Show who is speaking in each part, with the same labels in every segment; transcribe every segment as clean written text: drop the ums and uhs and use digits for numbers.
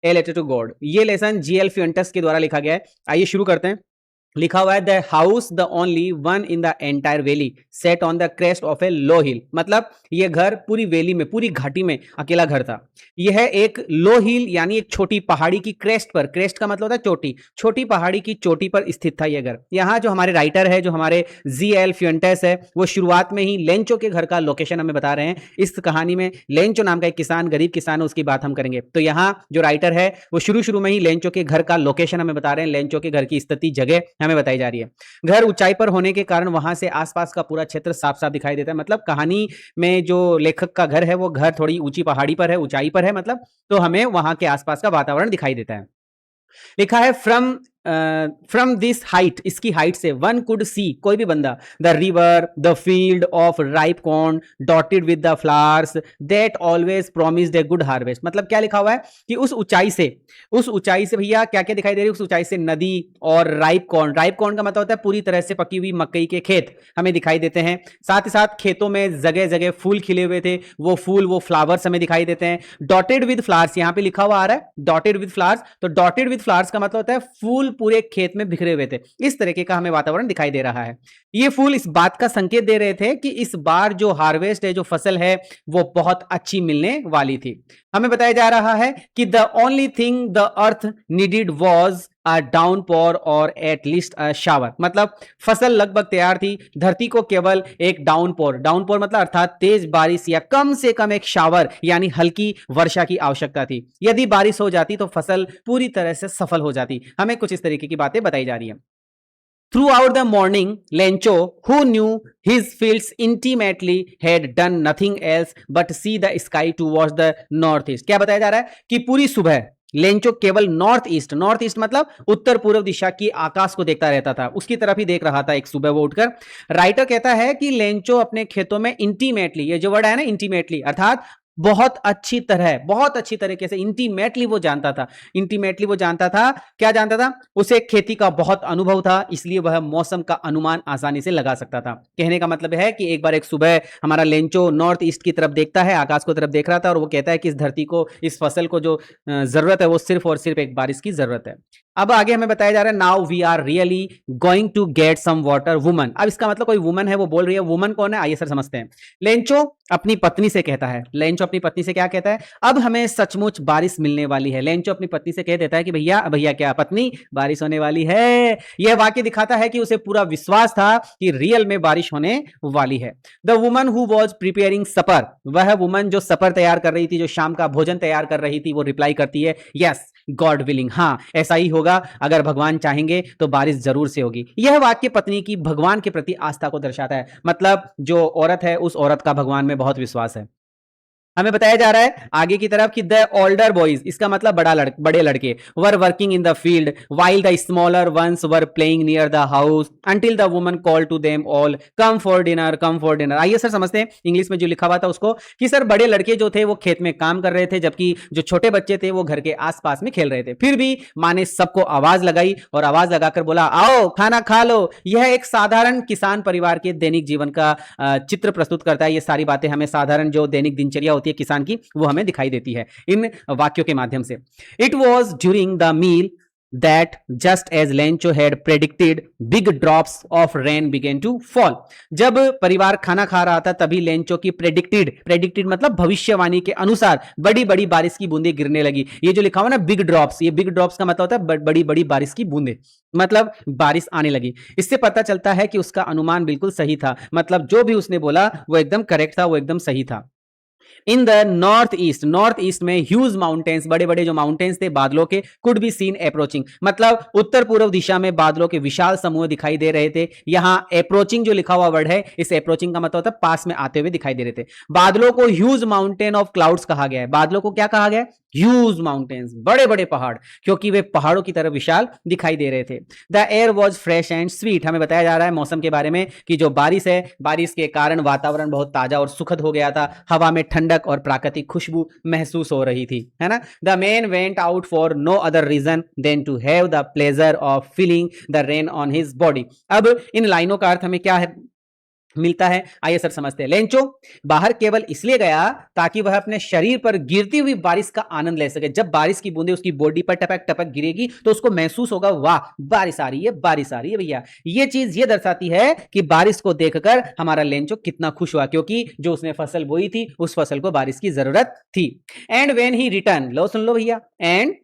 Speaker 1: A letter to God. ये lesson G L Fuentes के द्वारा लिखा गया है। आइए शुरू करते हैं। लिखा हुआ है the house the only one in the entire valley set on the crest of a low hill. मतलब यह घर पूरी वैली में, पूरी घाटी में अकेला घर था। यह एक लो हिल यानी एक छोटी पहाड़ी की क्रेस्ट पर, क्रेस्ट का मतलब होता है चोटी, छोटी पहाड़ी की चोटी पर स्थित था यह घर। यहाँ जो हमारे राइटर है, जो हमारे जीएल फ्यूएंटेस है, वो शुरुआत में ही लेंचो के घर का लोकेशन हमें बता रहे हैं। इस कहानी में लेंचो नाम का एक किसान, गरीब किसान है, उसकी बात हम करेंगे। तो यहाँ जो राइटर है वो शुरू में ही लेंचो के घर का लोकेशन हमें बता रहे हैं, लेंचो के घर की स्थिति, जगह हमें बताई जा रही है। घर ऊंचाई पर होने के कारण वहां से आसपास का पूरा क्षेत्र साफ साफ दिखाई देता है। मतलब कहानी में जो लेखक का घर है वो घर थोड़ी ऊंची पहाड़ी पर है, ऊंचाई पर है, मतलब तो हमें वहां के आसपास का वातावरण दिखाई देता है। लिखा है फ्रॉम दिस हाइट, इसकी हाइट से वन कुड सी, कोई भी बंदा, the river, the field of ripe corn dotted with the flowers that always promised a good harvest. मतलब क्या लिखा हुआ है कि उस ऊंचाई से भैया क्या क्या दिखाई दे रही है? उस ऊंचाई से नदी और राइप कॉर्न, राइप कॉर्न का मतलब होता है पूरी तरह से पकी हुई मकई के खेत हमें दिखाई देते हैं। साथ ही साथ खेतों में जगह जगह फूल खिले हुए थे, वो फूल, वो फ्लावर्स हमें दिखाई देते हैं। डॉटेड विद फ्लावर्स, यहां पे लिखा हुआ आ रहा है डॉटेड विद फ्लावर्स, तो डॉटेड विद फ्लावर्स का मतलब होता है फूल पूरे खेत में बिखरे हुए थे। इस तरीके का हमें वातावरण दिखाई दे रहा है। ये फूल इस बात का संकेत दे रहे थे कि इस बार जो हार्वेस्ट है, जो फसल है, वो बहुत अच्छी मिलने वाली थी। हमें बताया जा रहा है कि the only thing the earth needed was a downpour और एट लीस्ट अ शावर। मतलब फसल लगभग तैयार थी, धरती को केवल एक डाउनपोर, डाउनपोर मतलब अर्थात तेज बारिश या कम से कम एक शावर यानी हल्की वर्षा की आवश्यकता थी। यदि बारिश हो जाती तो फसल पूरी तरह से सफल हो जाती। हमें कुछ इस तरीके की बातें बताई जा रही है। Throughout the morning, Lencho, who knew his fields intimately, had done nothing else but see the sky towards the northeast. क्या बताया जा रहा है कि पूरी सुबह लेंचो केवल नॉर्थ ईस्ट मतलब उत्तर पूर्व दिशा की आकाश को देखता रहता था, उसकी तरफ ही देख रहा था एक सुबह वो उठकर। राइटर कहता है कि लेंचो अपने खेतों में इंटीमेटली, ये जो वर्ड है ना इंटीमेटली, अर्थात बहुत अच्छी तरह, बहुत अच्छी तरीके से, इंटीमेटली वो जानता था। इंटीमेटली वो जानता था, क्या जानता था? उसे खेती का बहुत अनुभव था, इसलिए वह मौसम का अनुमान आसानी से लगा सकता था। कहने का मतलब है कि एक बार एक सुबह हमारा लेंचो नॉर्थ ईस्ट की तरफ देखता है, आकाश को तरफ देख रहा था, और वो कहता है कि इस धरती को, इस फसल को जो जरूरत है वो सिर्फ और सिर्फ एक बारिश की जरूरत है। अब आगे हमें बताया जा रहा है now we are really going to get some water woman. अब इसका मतलब कोई वुमन है, वो बोल रही है। वुमन कौन है? आइए सर समझते हैं। लेंचो अपनी पत्नी से कहता है, लेंचो अपनी पत्नी से क्या कहता है? अब हमें सचमुच बारिश मिलने वाली है। लेंचो अपनी पत्नी से कह देता है कि भैया, भैया क्या पत्नी, बारिश होने वाली है। यह वाक्य दिखाता है कि उसे पूरा विश्वास था कि रियल में बारिश होने वाली है। The woman who was preparing supper, वह वुमन जो सपर तैयार कर रही थी, जो शाम का भोजन तैयार कर रही थी, वो रिप्लाई करती है यस गॉड विलिंग, हाँ ऐसा ही होगा, अगर भगवान चाहेंगे तो बारिश जरूर से होगी। यह वाक्य पत्नी की भगवान के प्रति आस्था को दर्शाता है। मतलब जो औरत है, उस औरत का भगवान में बहुत विश्वास है। हमें बताया जा रहा है आगे की तरफ कि द ओल्डर बॉयज, इसका मतलब बड़े लड़के, were working in the field while the smaller ones were playing near the house until the woman call to them all come for dinner, come for dinner. आइए सर समझते हैं English में जो लिखा हुआ था उसको, कि सर बड़े लड़के जो थे वो खेत में काम कर रहे थे, जबकि जो छोटे बच्चे थे वो घर के आसपास में खेल रहे थे। फिर भी माँ ने सबको आवाज लगाई और आवाज लगाकर बोला आओ खाना खा लो। यह एक साधारण किसान परिवार के दैनिक जीवन का चित्र प्रस्तुत करता है। ये सारी बातें हमें साधारण जो दैनिक दिनचर्या होती है किसान की, वो हमें दिखाई देती है इन वाक्यों के माध्यम से। It was during the meal that just as Lencho had predicted, big drops of rain began to fall. जब परिवार खाना खा रहा था तभी लेंचो की प्रेडिक्टेड मतलब भविष्यवाणी के अनुसार बड़ी बड़ी बारिश की बूंदें गिरने लगी। ये जो लिखा हुआ ना बिग ड्रॉप्स, ये बिग ड्रॉप्स का मतलब होता है बड़ी बड़ी बारिश की बूंदें, मतलब बारिश आने लगी। इससे पता चलता है कि उसका अनुमान बिल्कुल सही था, मतलब जो भी उसने बोला वो एकदम करेक्ट था, वो एकदम सही था। इन द नॉर्थ ईस्ट में ह्यूज माउंटेन्स, बड़े बड़े जो माउंटेन्स थे बादलों के, कुड बी सीन अप्रोचिंग, मतलब उत्तर पूर्व दिशा में बादलों के विशाल समूह दिखाई दे रहे थे। यहां अप्रोचिंग जो लिखा हुआ वर्ड है, इस अप्रोचिंग का मतलब होता है पास में आते हुए दिखाई दे रहे थे। बादलों को ह्यूज माउंटेन ऑफ क्लाउड्स कहा गया है। बादलों को क्या कहा गया है? ह्यूज माउंटेन्स, बड़े बड़े पहाड़, क्योंकि वे पहाड़ों की तरह विशाल दिखाई दे रहे थे। The air was fresh and sweet, हमें बताया जा रहा है मौसम के बारे में कि जो बारिश है, बारिश के कारण वातावरण बहुत ताजा और सुखद हो गया था। हवा में ठंडक और प्राकृतिक खुशबू महसूस हो रही थी, है ना। The man went out for no other reason than to have the pleasure of feeling the rain on his body. अब इन लाइनों का अर्थ हमें क्या है मिलता है। आइए सर समझते हैं। लेंचो बाहर केवल इसलिए गया ताकि वह अपने शरीर पर गिरती हुई बारिश का आनंद ले सके। जब बारिश की बूंदें उसकी बॉडी पर टपक टपक गिरेगी तो उसको महसूस होगा, वाह बारिश आ रही है, बारिश आ रही है भैया। ये चीज ये दर्शाती है कि बारिश को देखकर हमारा लेंचो कितना खुश हुआ, क्योंकि जो उसने फसल बोई थी उस फसल को बारिश की जरूरत थी। एंड वेन ही रिटर्न, लो सुन लो भैया, एंड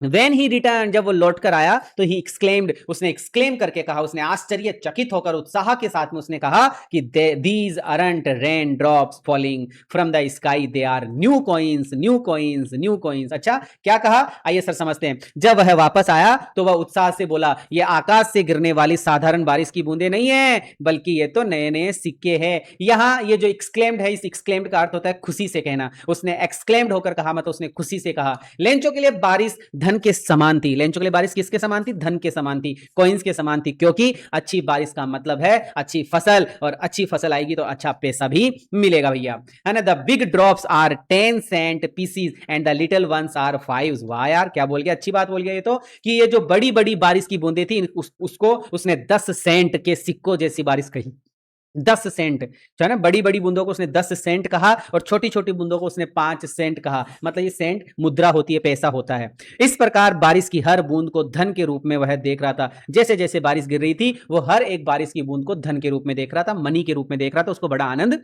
Speaker 1: When he returned, जब वो लौट कर आया तो ही exclaimed, उसने exclaim करके कहा, उसने आश्चर्यचकित होकर उत्साह के साथ में उसने कहा कि these aren't rain drops falling from the sky, they are new coins, new coins, new coins। अच्छा क्या कहा, आइए सर समझते हैं। जब वह वापस आया तो वह उत्साह से बोला, ये आकाश से गिरने वाली साधारण बारिश की बूंदे नहीं है, बल्कि ये तो नए नए सिक्के हैं। यहां ये जो exclaimed है, इस exclaimed का अर्थ होता है खुशी से कहना। उसने exclaimed होकर कहा, मतलब उसने खुशी से कहा। लेंचो के लिए बारिश धन के समान थी। लेंचो के लिए बारिश किसके समान थी, धन के समान थी, कॉइंस के समान थी, क्योंकि अच्छी बारिश का मतलब है अच्छी फसल, और अच्छी फसल आएगी तो अच्छा पैसा भी मिलेगा भैया, है ना। The big drops are 10 cent pieces and the little ones are 5। वाह यार क्या बोल गया, अच्छी बात बोल गया ये तो, कि ये जो बड़ी बड़ी बारिश की बूंदें थी उसको उसने 10 सेंट के सिक्कों जैसी बारिश कही। 10 सेंट जो है ना, बड़ी बड़ी बूंदों को उसने 10 सेंट कहा और छोटी छोटी बूंदों को उसने 5 सेंट कहा। मतलब ये सेंट मुद्रा होती है, पैसा होता है। इस प्रकार बारिश की हर बूंद को धन के रूप में वह देख रहा था। जैसे जैसे बारिश गिर रही थी वो हर एक बारिश की बूंद को धन के रूप में देख रहा था, मनी के रूप में देख रहा था, उसको बड़ा आनंद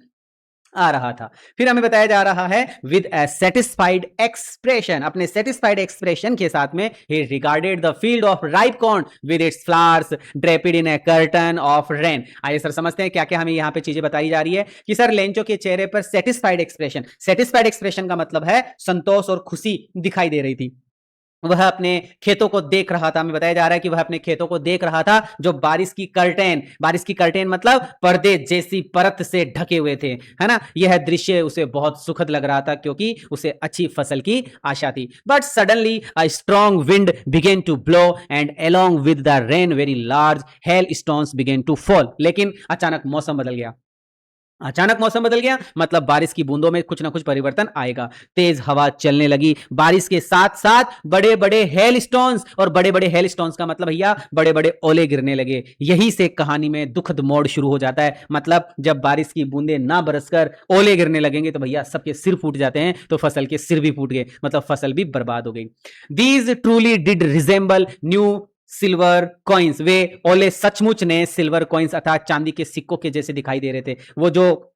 Speaker 1: आ रहा था। फिर हमें बताया जा रहा है विद ए सेटिस्फाइड एक्सप्रेशन, अपने सेटिस्फाइड एक्सप्रेशन के साथ में ही regarded the field of ripe corn with its flowers draped in a curtain of rain. आइए सर समझते हैं क्या क्या हमें यहां पे चीजें बताई जा रही है कि सर लेंचो के चेहरे पर सेटिस्फाइड एक्सप्रेशन, सेटिस्फाइड एक्सप्रेशन का मतलब है संतोष और खुशी दिखाई दे रही थी। वह अपने खेतों को देख रहा था, हमें बताया जा रहा है कि वह अपने खेतों को देख रहा था जो बारिश की कर्टेन मतलब पर्दे जैसी परत से ढके हुए थे, है ना। यह दृश्य उसे बहुत सुखद लग रहा था क्योंकि उसे अच्छी फसल की आशा थी। But suddenly a strong wind began to blow and along with the rain very large hail stones began to fall. लेकिन अचानक मौसम बदल गया, अचानक मौसम बदल गया मतलब बारिश की बूंदों में कुछ ना कुछ परिवर्तन आएगा। तेज हवा चलने लगी, बारिश के साथ साथ बड़े बड़े हेल स्टोन्स, और बड़े बड़े हेल स्टोन्स का मतलब भैया बड़े बड़े ओले गिरने लगे। यही से कहानी में दुखद मोड़ शुरू हो जाता है। मतलब जब बारिश की बूंदें ना बरसकर ओले गिरने लगेंगे तो भैया सबके सिर फूट जाते हैं, तो फसल के सिर भी फूट गए, मतलब फसल भी बर्बाद हो गई। These truly did resemble new silver coins, वे ओले सचमुच ने सिल्वर कॉइन्स अर्थात चांदी के सिक्कों के जैसे दिखाई दे रहे थे। वो जो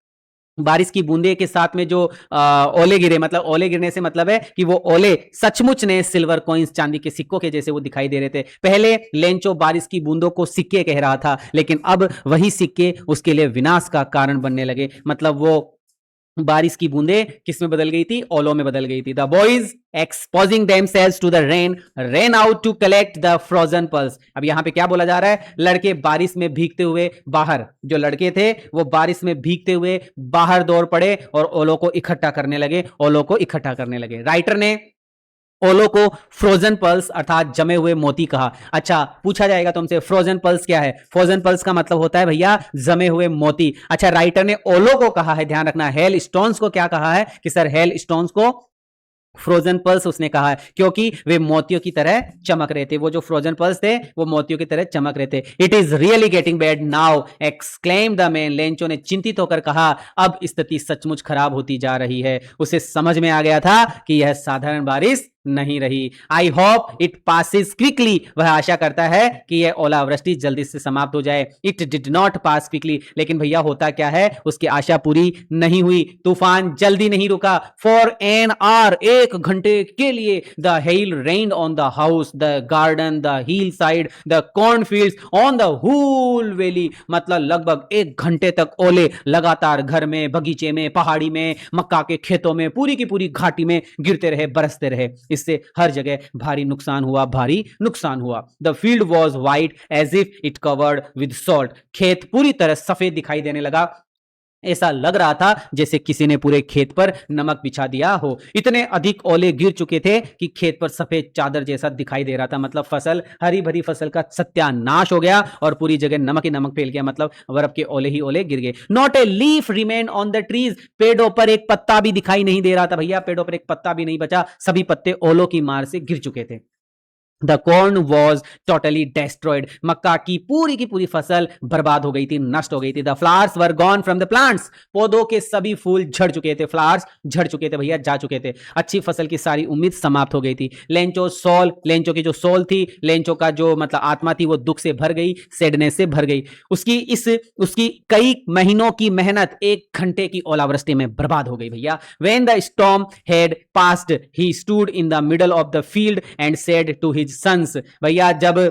Speaker 1: बारिश की बूंदे के साथ में जो ओले गिरे, मतलब ओले गिरने से मतलब है कि वो ओले सचमुच ने सिल्वर कॉइन्स चांदी के सिक्कों के जैसे वो दिखाई दे रहे थे। पहले लेंचो बारिश की बूंदों को सिक्के कह रहा था, लेकिन अब वही सिक्के उसके लिए विनाश का कारण बनने लगे। मतलब वो बारिश की बूंदे किस में बदल गई थी, ओलों में बदल गई थी। The boys exposing themselves to the rain ran out to collect the frozen pearls. अब यहां पे क्या बोला जा रहा है, लड़के बारिश में भीगते हुए बाहर, जो लड़के थे वो बारिश में भीगते हुए बाहर दौड़ पड़े और ओलों को इकट्ठा करने लगे, ओलों को इकट्ठा करने लगे। राइटर ने ओलो को फ्रोजन पल्स अर्थात जमे हुए मोती कहा। अच्छा पूछा जाएगा तुमसे फ्रोजन पल्स क्या है, फ्रोजन पल्स का मतलब होता है भैया जमे हुए मोती। अच्छा राइटर ने ओलो को कहा है, ध्यान रखना, हेल स्टोन्स को क्या कहा है कि सर हेल स्टोन्स को फ्रोजन पल्स उसने कहा है क्योंकि वे मोतियों की तरह चमक रहे थे। वो जो फ्रोजन पल्स थे वो मोतियों की तरह चमक रहे थे। It is really getting bad now exclaim the man, Lencho ने चिंतित होकर कहा अब स्थिति सचमुच खराब होती जा रही है। उसे समझ में आ गया था कि यह साधारण बारिश नहीं रही। I hope it passes quickly, वह आशा करता है कि यह ओलावृष्टि जल्दी से समाप्त हो जाए। It did not pass quickly, लेकिन भैया होता क्या है उसकी आशा पूरी नहीं हुई। तूफान जल्दी नहीं रुका। फॉर एन आवर, एक घंटे के लिए the hail rained on the house, the garden, the hill side, the cornfields, on the whole valley. मतलब लगभग एक घंटे तक ओले लगातार घर में, बगीचे में, पहाड़ी में, मक्का के खेतों में, पूरी की पूरी घाटी में गिरते रहे, बरसते रहे। इससे हर जगह भारी नुकसान हुआ, भारी नुकसान हुआ। The field was white as if it covered with salt, खेत पूरी तरह सफेद दिखाई देने लगा, ऐसा लग रहा था जैसे किसी ने पूरे खेत पर नमक बिछा दिया हो। इतने अधिक ओले गिर चुके थे कि खेत पर सफेद चादर जैसा दिखाई दे रहा था। मतलब फसल, हरी भरी फसल का सत्यानाश हो गया और पूरी जगह नमक ही नमक फैल गया, मतलब बर्फ के ओले ही ओले गिर गए। Not a leaf remain on the trees, पेड़ों पर एक पत्ता भी दिखाई नहीं दे रहा था भैया, पेड़ों पर एक पत्ता भी नहीं बचा, सभी पत्ते ओलों की मार से गिर चुके थे। The corn was totally destroyed, मक्का की पूरी फसल बर्बाद हो गई थी, नष्ट हो गई थी। The flowers were gone from the plants, पौधों के सभी फूल झड़ चुके थे, फ्लावर्स झड़ चुके थे भैया, जा चुके थे, अच्छी फसल की सारी उम्मीद समाप्त हो गई थी। लेंचो सोल, लेंचो की जो सोल थी, लेंचो का जो मतलब आत्मा थी, वो दुख से भर गई, सैडनेस से भर गई। उसकी कई महीनों की मेहनत 1 घंटे की ओलावृष्टि में बर्बाद हो गई भैया। When the storm had passed, he stood in the middle of the field and said to his sons, भैया जब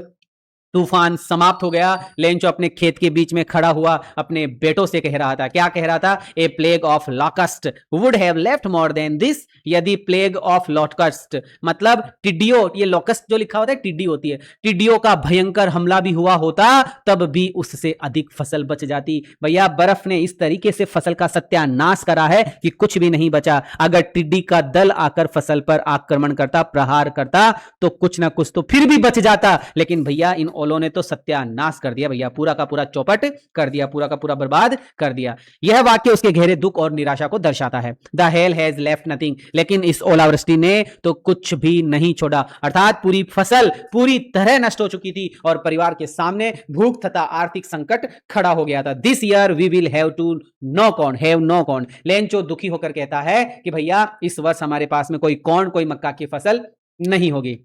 Speaker 1: तूफान समाप्त हो गया, लेंचो अपने खेत के बीच में खड़ा हुआ, अपने बेटों से कह रहा था, क्या कह रहा था? A plague of locust would have left more than this, यदि प्लेग ऑफ लॉकस्ट मतलब टिड्डियों, ये लॉकस्ट जो लिखा होता है टिड्डी होती है, टिड्डियों का भयंकर हमला भी हुआ होता तब भी उससे अधिक फसल बच जाती। भैया बर्फ ने इस तरीके से फसल का सत्यानाश करा है कि कुछ भी नहीं बचा। अगर टिड्डी का दल आकर फसल पर आक्रमण करता, प्रहार करता, तो कुछ ना कुछ तो फिर भी बच जाता, लेकिन भैया इन ओलों ने तो सत्यानाश कर दिया भैया, पूरा का पूरा चौपट कर दिया, पूरा का पूरा बर्बाद कर दिया। यह वाक्य उसके गहरे दुख और निराशा को दर्शाता है। The hell has left nothing, लेकिन इस ओलावृष्टि ने तो कुछ भी नहीं छोड़ा, अर्थात पूरी फसल पूरी तरह नष्ट हो चुकी थी और परिवार के सामने भूख तथा आर्थिक संकट खड़ा हो गया था। This year we will have to no corn, have no corn. Lencho दुखी होकर कहता है कि भैया इस वर्ष हमारे पास में कोई कॉर्न, कोई मक्का की फसल नहीं होगी।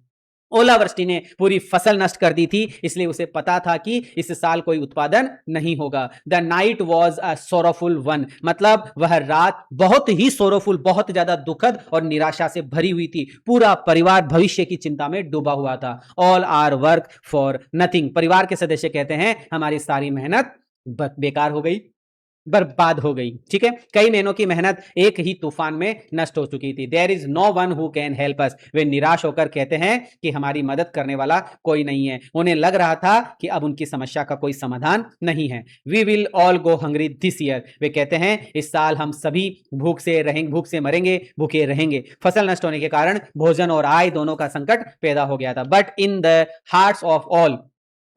Speaker 1: ओलावृष्टि ने पूरी फसल नष्ट कर दी थी, इसलिए उसे पता था कि इस साल कोई उत्पादन नहीं होगा। The night was a sorrowful one, मतलब वह रात बहुत ही सोरोफुल, बहुत ज्यादा दुखद और निराशा से भरी हुई थी। पूरा परिवार भविष्य की चिंता में डूबा हुआ था। All our work for nothing, परिवार के सदस्य कहते हैं हमारी सारी मेहनत बेकार हो गई, बर्बाद हो गई। ठीक है, कई महीनों की मेहनत एक ही तूफान में नष्ट हो चुकी थी। There is no one who can help us, वे निराश होकर कहते हैं कि हमारी मदद करने वाला कोई नहीं है। उन्हें लग रहा था कि अब उनकी समस्या का कोई समाधान नहीं है। We will all go hungry this year, वे कहते हैं इस साल हम सभी भूख से रहेंगे, भूख से मरेंगे, भूखे रहेंगे। फसल नष्ट होने के कारण भोजन और आय दोनों का संकट पैदा हो गया था। But in the hearts of all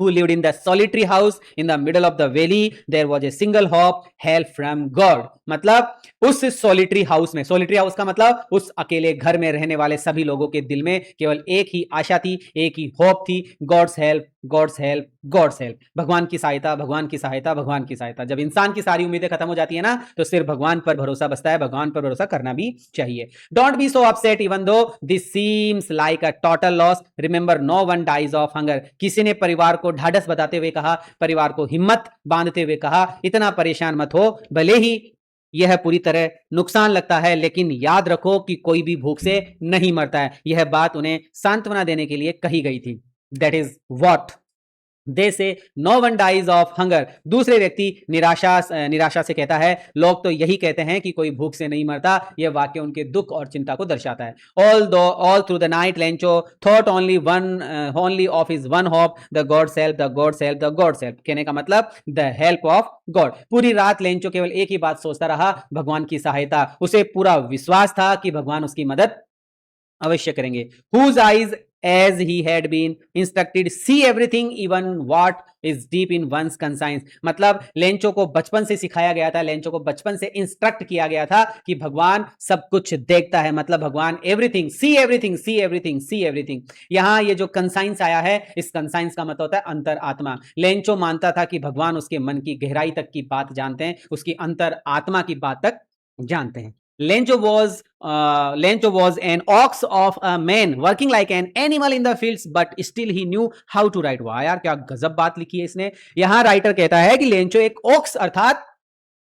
Speaker 1: who lived in the solitary house in the middle of the valley, there was a single hope, help from God। मतलब उस solitary house में, solitary house का मतलब उस अकेले घर में रहने वाले सभी लोगों के दिल में केवल एक ही आशा थी, एक ही होप थी, God's help, God's help, God's help। भगवान की सहायता, भगवान की सहायता, भगवान की सहायता। जब इंसान की सारी उम्मीदें खत्म हो जाती है ना, तो सिर्फ भगवान पर भरोसा बचता है, भगवान पर भरोसा करना भी चाहिए। Don't be so upset even though this seems like a total loss, remember no one dies of hunger. किसी ने परिवार को ढाढ़स बताते हुए कहा, परिवार को हिम्मत बांधते हुए कहा, इतना परेशान मत हो, भले ही यह पूरी तरह नुकसान लगता है, लेकिन याद रखो कि कोई भी भूख से नहीं मरता है। यह बात उन्हें सांत्वना देने के लिए कही गई थी। That is what they say no one dies of hunger. दूसरे व्यक्ति निराशा से कहता है, लोग तो यही कहते हैं कि कोई भूख से नहीं मरता। यह वाक्य उनके दुख और चिंता को दर्शाता है। All through the night Lencho thought only of his one hope, the gods help, the gods help, the gods help. कहने का मतलब द हेल्प ऑफ गॉड। पूरी रात लेंचो केवल एक ही बात सोचता रहा, भगवान की सहायता। उसे पूरा विश्वास था कि भगवान उसकी मदद अवश्य करेंगे। Whose eyes as he had been instructed see everything even what is deep in one's conscience। मतलब लेंचो को बचपन से सिखाया गया था, लेंचो को बचपन से इंस्ट्रक्ट किया गया था कि भगवान सब कुछ देखता है, मतलब भगवान everything, see everything, see everything, see everything. यहां ये जो कंसाइंस आया है, इस कंसाइंस का मतलब होता है अंतर आत्मा। लेंचो मानता था कि भगवान उसके मन की गहराई तक की बात जानते हैं, उसकी अंतर आत्मा की बात तक जानते हैं। Lencho was an ox of a man working like an animal in the fields, but still he knew how to write। वाह यार, क्या गजब बात लिखी है इसने। यहां राइटर कहता है कि लेंचो एक ऑक्स अर्थात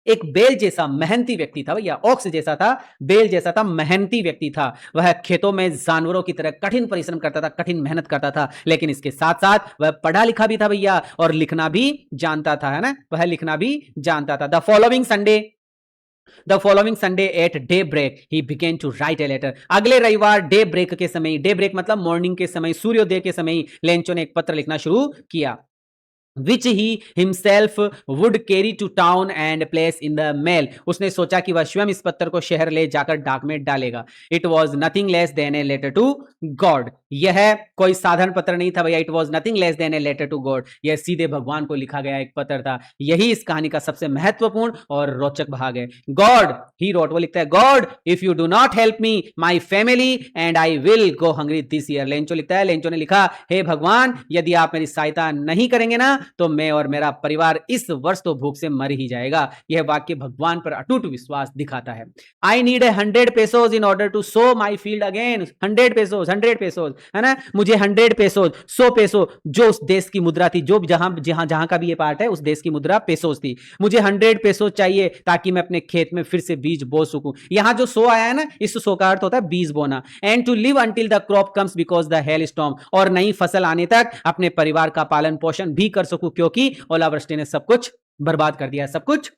Speaker 1: एक बेल जैसा मेहनती व्यक्ति था। भैया ऑक्स जैसा था, बेल जैसा था, मेहनती व्यक्ति था। वह खेतों में जानवरों की तरह कठिन परिश्रम करता था, कठिन मेहनत करता था, लेकिन इसके साथ साथ वह पढ़ा लिखा भी था भैया, और लिखना भी जानता था, है ना, वह लिखना भी जानता था। The following Sunday at daybreak he began to write a letter। अगले रविवार डे ब्रेक के समय, डे ब्रेक मतलब मॉर्निंग के समय, सूर्योदय के समय लेंचो ने एक पत्र लिखना शुरू किया। which he himself would carry to town and place in the mail. उसने सोचा कि वह स्वयं इस पत्र को शहर ले जाकर डाक में डालेगा. It was nothing less than a letter to God. यह कोई साधारण पत्र नहीं था भैया. It was nothing less than a letter to God. यह सीधे भगवान को लिखा गया एक पत्र था. यही इस कहानी का सबसे महत्वपूर्ण और रोचक भाग है. God, he wrote, वो लिखता है, God, if you do not help me, my family and I will go hungry this year. Lencho लिखता है, लेंचो ने लिखा, हे भगवान, यदि आप मेरी सहायता नहीं करेंगे ना, तो मैं और मेरा परिवार इस वर्ष तो भूख से मर ही जाएगा. यह वाक्य भगवान पर अटूट विश्वास दिखाता है. I need 100 pesos in order to sow my field again. 100 pesos, है ना. मुझे 100 pesos, 100 peso, जो उस देश की मुद्रा थी, जो जहां का भी ये पार्ट है, उस देश की मुद्रा पेसोस थी. मुझे 100 pesos चाहिए ताकि मैं अपने खेत में फिर से बीज बो सकूं. यहां जो सो आया है ना, इस सो का अर्थ होता है बीज बोना. And to live until the crop comes because the hail storm. और नई फसल आने तक अपने परिवार का पालन पोषण भी कर सकूं, क्योंकि ओलावृष्टि ने सब कुछ बर्बाद कर दिया, सब कुछ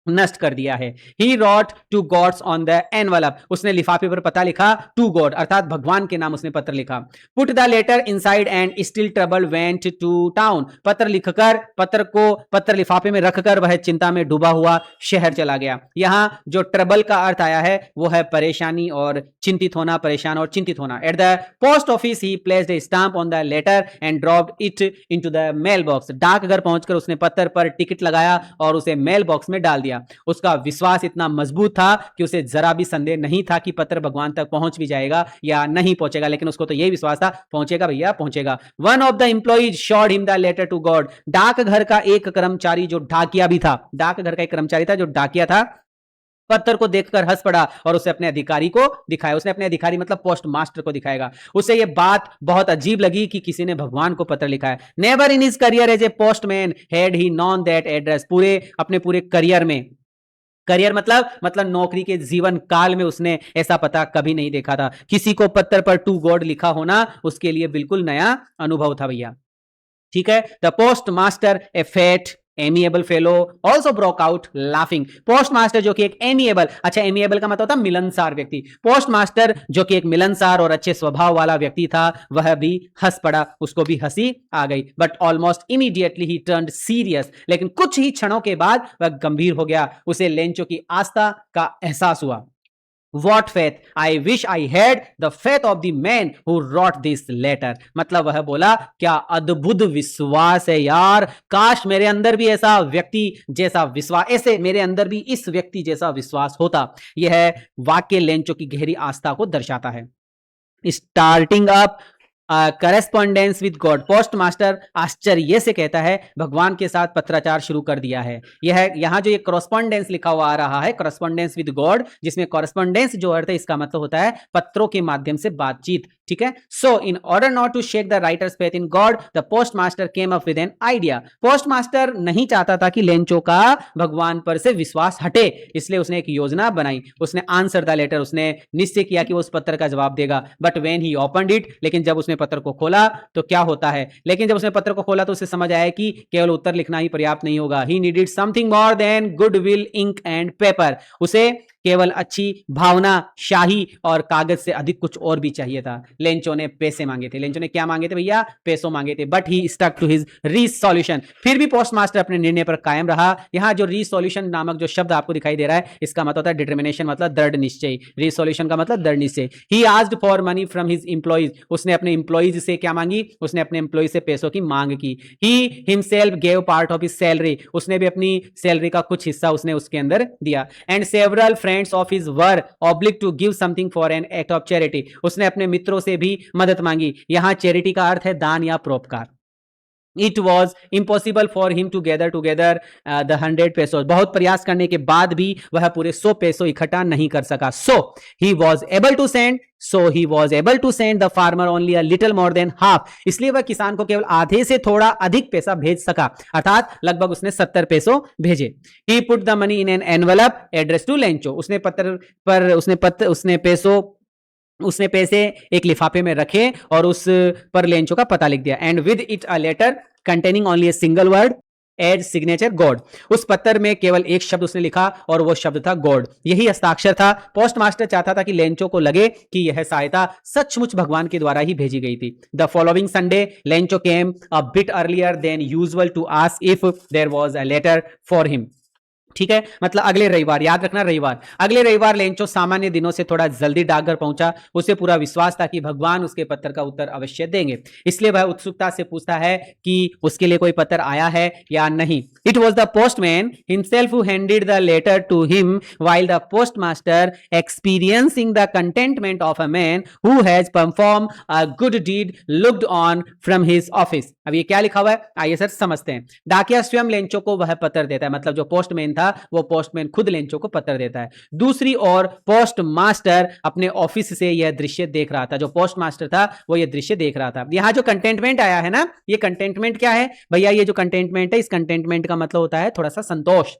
Speaker 1: नष्ट कर दिया है. He wrote to gods on the envelope. उसने लिफाफे पर पता लिखा, टू गॉड अर्थात भगवान के नाम उसने पत्र लिखा. Put the letter inside and still trouble went to town. पत्र लिखकर, पत्र लिफाफे में रखकर वह चिंता में डूबा हुआ शहर चला गया. यहां जो ट्रबल का अर्थ आया है वो है परेशानी और चिंतित होना, परेशान और चिंतित होना. At the post office he placed a stamp on the letter and dropped it into the mail box. डाकघर पहुंचकर उसने पत्र पर टिकट लगाया और उसे मेल बॉक्स में डाल दिया. उसका विश्वास इतना मजबूत था कि उसे जरा भी संदेह नहीं था कि पत्र भगवान तक पहुंच भी जाएगा या नहीं पहुंचेगा, लेकिन उसको तो यही विश्वास था, पहुंचेगा भैया, पहुंचेगा. One of the employees showed him the letter to God. डाकघर का एक कर्मचारी जो डाकिया भी था, डाकघर का एक कर्मचारी था जो डाकिया था, पत्र को देखकर हंस पड़ा और उसे अपने अधिकारी को दिखाया. उसने अपने अधिकारी मतलब पोस्ट मास्टर को दिखाएगा. उसे यह बात बहुत अजीब लगी कि किसी ने भगवान को पत्र लिखा है. Never in his career as a postman had he known that address. अपने पूरे करियर में, करियर मतलब नौकरी के जीवन काल में उसने ऐसा पता कभी नहीं देखा था. किसी को पत्र पर टू गॉड लिखा होना उसके लिए बिल्कुल नया अनुभव था भैया. ठीक है. The post master A fat amiable fellow also broke out laughing. Post master जो कि एक एमिएबल, अच्छा एमिएबल का मतलब होता है मिलनसार व्यक्ति. पोस्ट मास्टर जो कि एक मिलनसार और अच्छे स्वभाव वाला व्यक्ति था, वह भी हंस पड़ा, उसको भी हंसी आ गई. But almost immediately he turned serious. लेकिन कुछ ही क्षणों के बाद वह गंभीर हो गया. उसे लेंचो की आस्था का एहसास हुआ. What faith? I wish I had the faith of the man who wrote this letter. मतलब वह बोला, क्या अद्भुत विश्वास है यार, काश मेरे अंदर भी ऐसा व्यक्ति जैसा विश्वास, ऐसे मेरे अंदर भी इस व्यक्ति जैसा विश्वास होता. यह वाक्य लेंचो की गहरी आस्था को दर्शाता है. Starting up correspondence with God. Post master आश्चर्य से कहता है, भगवान के साथ पत्राचार शुरू कर दिया है. यह यहां जो ये कॉरेस्पॉन्डेंस लिखा हुआ आ रहा है, कॉरेस्पॉन्डेंस विद गॉड, जिसमें कॉरेस्पॉन्डेंस जो अर्थ है इसका मतलब होता है पत्रों के माध्यम से बातचीत. ठीक है. So in order not to shake the writer's faith in God, the post master came up with an idea. Post master नहीं चाहता था कि लेंचो का भगवान पर से विश्वास हटे, इसलिए उसने एक योजना बनाई. उसने आंसर द लेटर, उसने निश्चय किया कि वो उस पत्र का जवाब देगा. But when he opened it, लेकिन जब उसने पत्र को खोला तो क्या होता है, लेकिन जब उसने पत्र को खोला तो उसे समझ आया कि केवल उत्तर लिखना ही पर्याप्त नहीं होगा. He needed something more than goodwill, ink and paper. उसे केवल अच्छी भावना, शाही और कागज से अधिक कुछ और भी चाहिए था. लेंचो ने पैसे मांगे थे. लेंचो ने क्या मांगे थे भैया? पैसों मांगे थे. But he stuck to his resolution. फिर भी पोस्ट मास्टर अपने निर्णय पर कायम रहा. यहां जो रिसोल्यूशन नामक जो शब्द आपको दिखाई दे रहा है, इसका मतलब होता है डिटर्मिनेशन, मतलब दृढ़ निश्चय. रिसोल्यूशन का मतलब दृढ़ निश्चय. He asked for money from his employees. उसने अपने एम्प्लॉइज से क्या मांगी? उसने अपने एम्प्लॉइज से पैसों की मांग की. He himself gave part of his salary. उसने भी अपनी सैलरी का कुछ हिस्सा उसने उसके अंदर दिया. And several friends of his were obliged to give something for an act of charity. उसने अपने मित्रों से भी मदद मांगी. यहां चैरिटी का अर्थ है दान या परोपकार. It was impossible for him to gather together the 100 pesos. बहुत प्रयास करने के बाद भी वह पूरे 100 पैसों इकट्ठा नहीं कर सका. he was able to send the farmer only a little more than half. इसलिए वह किसान को केवल आधे से थोड़ा अधिक पैसा भेज सका, अर्थात लगभग उसने 70 पैसों भेजे. He put the money in an envelope addressed to Lencho. उसने पैसे एक लिफाफे में रखे और उस पर लेंचो का पता लिख दिया. And with it a letter containing only a single word. As signature God. उस पत्र में केवल एक शब्द उसने लिखा और वो शब्द था गॉड। यही हस्ताक्षर था। पोस्टमास्टर चाहता था कि लेंचो को लगे कि यह सहायता सचमुच भगवान के द्वारा ही भेजी गई थी। The following Sunday Lencho came a bit earlier than usual to ask if there was a letter for him. ठीक है, मतलब अगले रविवार, याद रखना रविवार, अगले रविवार लेंचो सामान्य दिनों से थोड़ा जल्दी डाकघर पहुंचा। उसे पूरा विश्वास था कि भगवान उसके पत्र का उत्तर अवश्य देंगे, इसलिए वह उत्सुकता से पूछता है कि उसके लिए कोई पत्र आया है या नहीं। It was the postman himself who handed the letter to him while the postmaster experiencing the contentment of a man who has performed a good deed looked on from his office। अब ये क्या लिखा हुआ है, आइए sir समझते हैं। डाकिया स्वयं लेंचो को वह पत्र देता है, मतलब जो पोस्टमैन था वो पोस्टमैन खुद लेंचो को पत्र देता है। दूसरी ओर पोस्ट मास्टर अपने ऑफिस से यह दृश्य देख रहा था। जो पोस्ट मास्टर था वो यह दृश्य देख रहा था। यहां जो कंटेंटमेंट आया है ना, ये कंटेंटमेंट क्या है भैया, ये जो कंटेंटमेंट है, इस कंटेंटमेंट का मतलब होता है थोड़ा सा संतोष।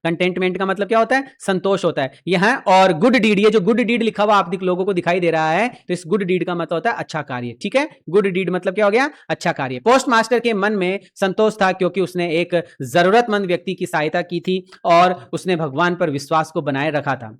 Speaker 1: कंटेंटमेंट का मतलब क्या होता है, संतोष होता है यहां। और गुड डीड, ये जो गुड डीड लिखा हुआ आप लोगों को दिखाई दे रहा है, तो इस गुड डीड का मतलब होता है अच्छा कार्य। ठीक है, गुड डीड मतलब क्या हो गया, अच्छा कार्य। पोस्ट मास्टर के मन में संतोष था क्योंकि उसने एक जरूरतमंद व्यक्ति की सहायता की थी और उसने भगवान पर विश्वास को बनाए रखा था।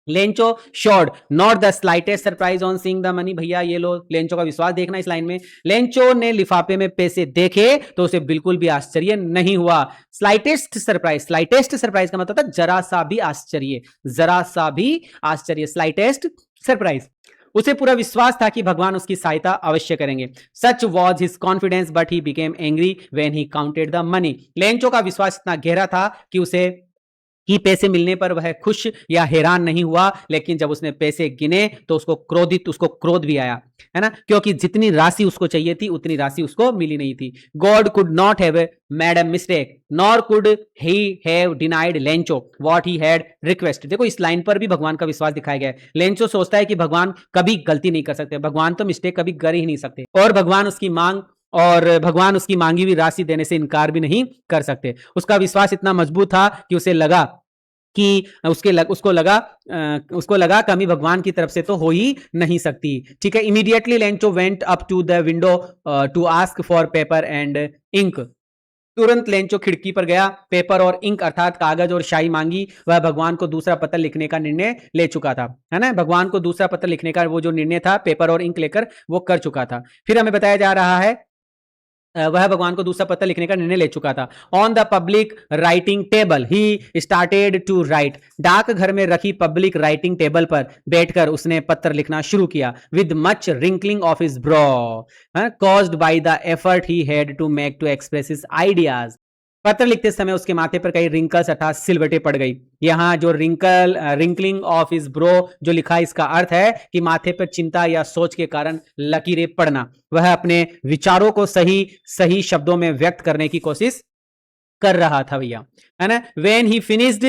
Speaker 1: Lencho showed not the slightest surprise on seeing the money. भैया ये लो, लेंचो का विश्वास देखना इस लाइन में। लेंचो ने लिफाफे में पैसे देखे तो उसे बिल्कुल भी आश्चर्य नहीं हुआ। स्लाइटेस्ट सरप्राइज, स्लाइटेस्ट सरप्राइज का मतलब था जरा सा भी आश्चर्य, जरा सा भी आश्चर्य, स्लाइटेस्ट सरप्राइज। उसे पूरा विश्वास था कि भगवान उसकी सहायता अवश्य करेंगे। सच was his confidence but he became angry when he counted the money. Lencho का विश्वास इतना गहरा था कि उसे कि पैसे मिलने पर वह खुश या हैरान नहीं हुआ, लेकिन जब उसने पैसे गिने तो उसको क्रोध भी आया, है ना, क्योंकि जितनी राशि उसको चाहिए थी उतनी राशि उसको मिली नहीं थी। God could not have made a mistake nor could he have denied Lencho what he had request. देखो इस लाइन पर भी भगवान का विश्वास दिखाया गया है। लेंचो सोचता है कि भगवान कभी गलती नहीं कर सकते, भगवान तो मिस्टेक कभी कर ही नहीं सकते, और भगवान उसकी मांगी हुई राशि देने से इनकार भी नहीं कर सकते। उसका विश्वास इतना मजबूत था कि उसे लगा कि उसको लगा कमी भगवान की तरफ से तो हो ही नहीं सकती। ठीक है, immediately Lencho went up to the window to ask for paper and ink. तुरंत लेंचो खिड़की पर गया, पेपर और इंक अर्थात कागज और शाई मांगी। वह भगवान को दूसरा पत्र लिखने का निर्णय ले चुका था, है ना, भगवान को दूसरा पत्र लिखने का वो जो निर्णय था पेपर और इंक लेकर वो कर चुका था। फिर हमें बताया जा रहा है वह भगवान को दूसरा पत्र लिखने का निर्णय ले चुका था। On the public writing table he started to write. डाक घर में रखी पब्लिक राइटिंग टेबल पर बैठकर उसने पत्र लिखना शुरू किया। With much wrinkling of his brow caused by the effort he had to make to express his ideas. पत्र लिखते समय उसके माथे पर कई रिंकल्स अर्थात सिलवटें पड़ गई। यहां जो रिंकलिंग ऑफ इज ब्रो जो लिखा, इसका अर्थ है कि माथे पर चिंता या सोच के कारण लकीरें पड़ना। वह अपने विचारों को सही शब्दों में व्यक्त करने की कोशिश कर रहा था भैया, है ना। When he finished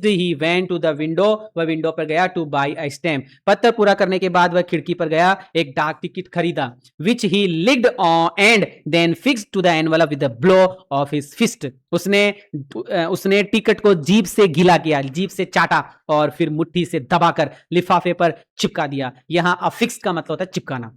Speaker 1: he went to the window। वह विंडो पर गया to buy a stamp। पत्र पूरा करने के बाद वह खिड़की पर गया, एक डाक टिकट खरीदा। which he licked on and then fixed to the envelope with a blow of his fist। उसने टिकट को जीभ से गीला किया, जीभ से चाटा और फिर मुट्ठी से दबाकर लिफाफे पर चिपका दिया। यहां affixed का मतलब होता है चिपकाना।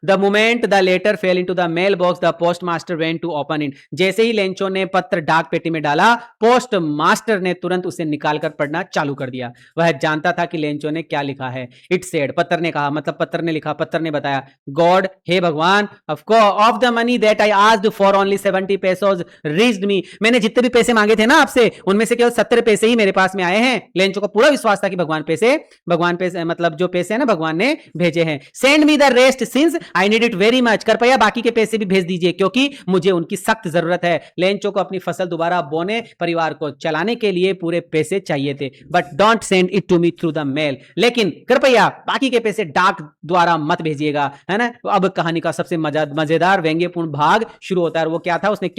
Speaker 1: The moment the letter fell into the mailbox, the postmaster went to open it। जैसे ही लेंचो ने पत्र डाक पेटी में डाला, पोस्ट मास्टर ने तुरंत उसे निकालकर पढ़ना चालू कर दिया। वह जानता था कि लेंचो ने क्या लिखा है। इट सेड, पत्र ने कहा, मतलब पत्र ने लिखा, पत्र ने बताया, गॉड, हे भगवान, of the money that I asked for only 70 pesos reached me. मैंने जितने भी पैसे मांगे थे ना आपसे, उनमें से केवल 70 पैसे ही मेरे पास में आए हैं। लेंचो को पूरा विश्वास था कि भगवान पैसे मतलब जो पैसे है ना भगवान ने भेजे हैं। Send me the rest since I need it very much. कृपया बाकी के पैसे भी भेज दीजिए क्योंकि मुझे उनकी सख्त जरूरत है। लेंचो को अपनी फसल दोबारा बोने, परिवार को चलाने के लिए पूरे पैसे चाहिए थे। But don't send it to me through the mail. लेकिन कृपया बाकी के पैसे डाक द्वारा मत भेजिएगा, है ना। अब कहानी का सबसे मजेदार व्यंग्यपूर्ण भाग शुरू होता है। वो क्या था, उसने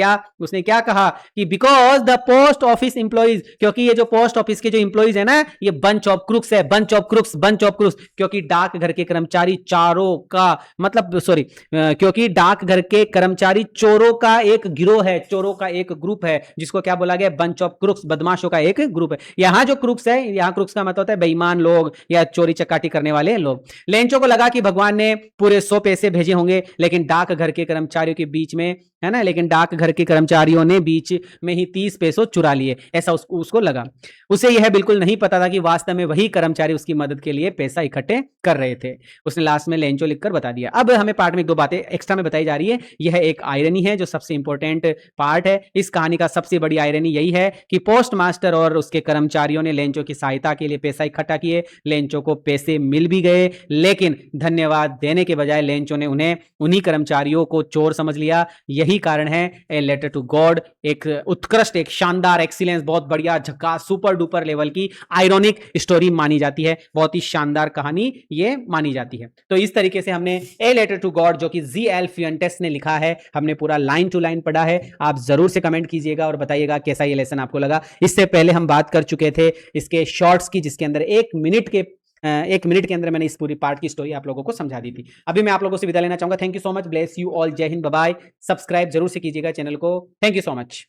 Speaker 1: क्या कहा कि because the post office employees, क्योंकि ये जो पोस्ट ऑफिस के जो इंप्लॉइज है ना, ये बंच ऑफ क्रुक्स है, बंच ऑफ क्रुक्स, क्योंकि डाक घर के कर्मचारी चारों का मतलब सॉरी, क्योंकि डाकघर के कर्मचारी चोरों का एक गिरोह है, चोरों का एक ग्रुप है, जिसको क्या बोला गया, बंच ऑफ क्रुक्स, बदमाशों का एक ग्रुप है। यहां जो क्रुक्स है, यहां क्रुक्स का मतलब होता है बेईमान लोग या चोरी चकाटी करने वाले लोग। लेंचो को लगा कि भगवान ने पूरे 100 पैसे भेजे होंगे, लेकिन डाकघर के कर्मचारियों के बीच में, है ना, लेकिन डाकघर के कर्मचारियों ने बीच में ही 30 पैसे चुरा लिए, ऐसा उसको लगा। उसे यह बिल्कुल नहीं पता था कि वास्तव में वही कर्मचारी उसकी मदद के लिए पैसा इकट्ठे कर रहे थे। उसने लास्ट में लेंचो लिखकर बता दिया। अब हमें पार्ट में एक दो बातें एक्स्ट्रा में बताई जा रही है। यह एक आयरनी है जो सबसे इंपॉर्टेंट पार्ट है। इस कहानी का सबसे बड़ी आयरनी यही है कि पोस्ट मास्टर और उसके कर्मचारियों ने लेंचो की सहायता के लिए पैसा इकट्ठा किए, लेंचो को पैसे मिल भी गए, लेकिन धन्यवाद देने के बजाय लेंचो ने उन्हें, उन्हीं कर्मचारियों को चोर समझ लिया। यही कारण है ए लेटर टू गॉड एक उत्कृष्ट, एक शानदार, एक्सीलेंस, बहुत बढ़िया, झक्कास, सुपर डुपर लेवल की आयरॉनिक स्टोरी मानी जाती है। बहुत ही शानदार कहानी ये मानी जाती है। तो इस तरीके से हमने ए लेटर टू गॉड जो कि जी.एल. फ्यूएंटेस ने लिखा है, हमने पूरा लाइन टू लाइन पढ़ा है। आप जरूर से कमेंट कीजिएगा और बताइएगा कैसा ये लेसन आपको लगा। इससे पहले हम बात कर चुके थे इसके शॉर्ट्स की, जिसके अंदर 1 मिनट के अंदर मैंने इस पूरी पार्ट की स्टोरी आप लोगों को समझा दी थी। अभी मैं आप लोगों से विदा लेना चाहूंगा। Thank you so much, bless you all, जय हिंद, बाय बाय। सब्सक्राइब जरूर से कीजिएगा चैनल को। Thank you so much.